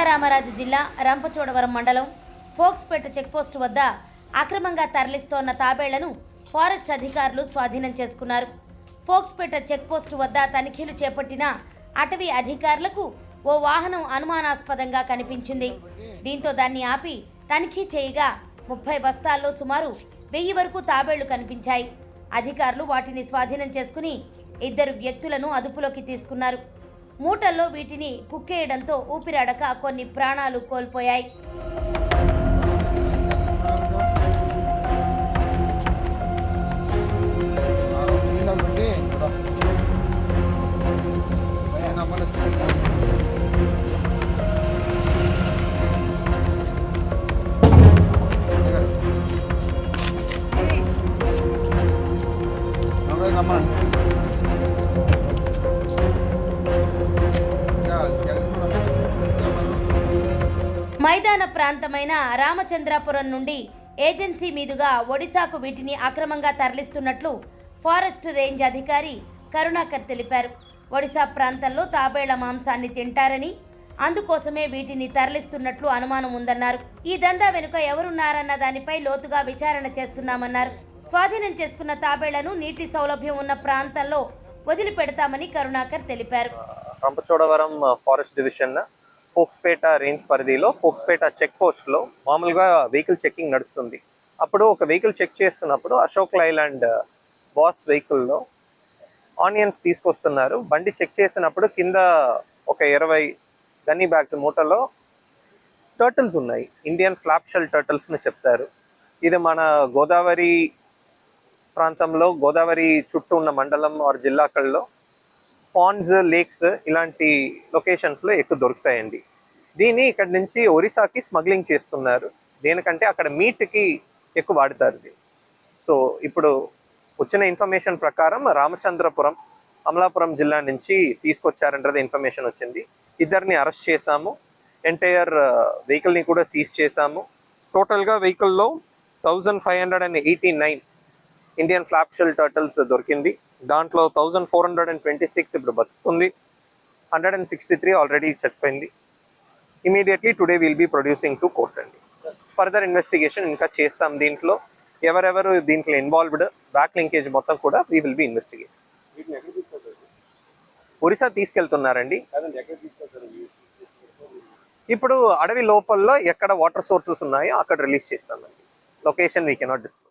సీతారామరాజు జిల్లా రంపచోడవరం మండలం ఫోక్స్పేట చెక్పోస్టు వద్ద అక్రమంగా తరలిస్తోన్న తాబేళ్లను ఫారెస్ట్ అధికారులు స్వాధీనం చేసుకున్నారు. ఫోక్స్పేట చెక్పోస్టు వద్ద తనిఖీలు చేపట్టిన అటవీ అధికారులకు ఓ వాహనం అనుమానాస్పదంగా కనిపించింది. దీంతో దాన్ని ఆపి తనిఖీ చేయగా 30 బస్తాల్లో సుమారు 1000 వరకు తాబేళ్లు కనిపించాయి. అధికారులు వాటిని స్వాధీనం చేసుకుని 2 వ్యక్తులను అదుపులోకి తీసుకున్నారు. మూటల్లో వీటిని కుక్కేయడంతో ఊపిరాడక కొన్ని ప్రాణాలు కోల్పోయాయి. మైదాన ప్రాంతమైన రామచంద్రాపురం నుండి ఏజెన్సీ మీదుగా ఒడిశాకు వీటిని అక్రమంగా తరలిస్తున్నట్లు ఫారెస్ట్ రేంజ్ అధికారి కరుణాకర్ తెలిపారు. ఒడిశా ప్రాంతంలో తాబేళ్ల మాంసాన్ని తింటారని, అందుకోసమే వీటిని తరలిస్తున్నట్లు అనుమానం ఉందన్నారు. ఈ దందా వెనుక ఎవరున్నారన్న దానిపై లోతుగా విచారణ చేస్తున్నామన్నారు. స్వాధీనం చేసుకున్న తాబేళ్లను నీటి సౌలభ్యం ఉన్న ప్రాంతంలో వదిలిపెడతామని కరుణాకర్ తెలిపారు. రంపచోడవరం ఫారెస్ట్ డివిజన్ ఫోక్స్పేట రేంజ్ పరిధిలో ఫోక్స్పేట చెక్ పోస్ట్లో మామూలుగా వెహికల్ చెకింగ్ నడుస్తుంది. అప్పుడు ఒక వెహికల్ చెక్ చేస్తున్నప్పుడు అశోక్ లైలాండ్ బాస్ వెహికల్లో ఆనియన్స్ తీసుకొస్తున్నారు. బండి చెక్ చేసినప్పుడు కింద ఒక 20 గన్నీ బ్యాగ్స్ మూటలో టర్టిల్స్ ఉన్నాయి. ఇండియన్ ఫ్లాప్ షెల్ టర్టిల్స్ని చెప్తారు. ఇది మన గోదావరి ప్రాంతంలో, గోదావరి చుట్టూ ఉన్న మండలం ఆర్ జిల్లాకల్లో పాండ్స్, లేక్స్ ఇలాంటి లొకేషన్స్లో ఎక్కువ దొరుకుతాయండి. దీన్ని ఇక్కడ నుంచి ఒరిస్సాకి స్మగ్లింగ్ చేస్తున్నారు. దేనికంటే అక్కడ మీట్కి ఎక్కువ వాడతారు ఇది. సో ఇప్పుడు వచ్చిన ఇన్ఫర్మేషన్ ప్రకారం రామచంద్రపురం, అమలాపురం జిల్లా నుంచి తీసుకొచ్చారన్నది ఇన్ఫర్మేషన్ వచ్చింది. 2 అరెస్ట్ చేశాము. ఎంటైర్ వెహికల్ని కూడా సీజ్ చేశాము. టోటల్గా వెహికల్లో 1589 ఇండియన్ ఫ్లాప్ షెల్ టర్టిల్స్ దొరికింది. దాంట్లో 1426 ఇప్పుడు బతుకుతుంది. 163 ఆల్రెడీ చచ్చిపోయింది. Immediately today will be producing to court అండి. ఫర్దర్ ఇన్వెస్టిగేషన్ ఇంకా చేస్తాం. దీంట్లో ఎవరెవరు దీంట్లో ఇన్వాల్వ్డ్, బ్యాక్ లింకేజ్ మొత్తం కూడా we will be investigate. Orissa తీసుకెళ్తున్నారండి. ఇప్పుడు అడవి లోపల్లో ఎక్కడ వాటర్ సోర్సెస్ ఉన్నాయో అక్కడ రిలీజ్ చేస్తామండి. Location we cannot disclose.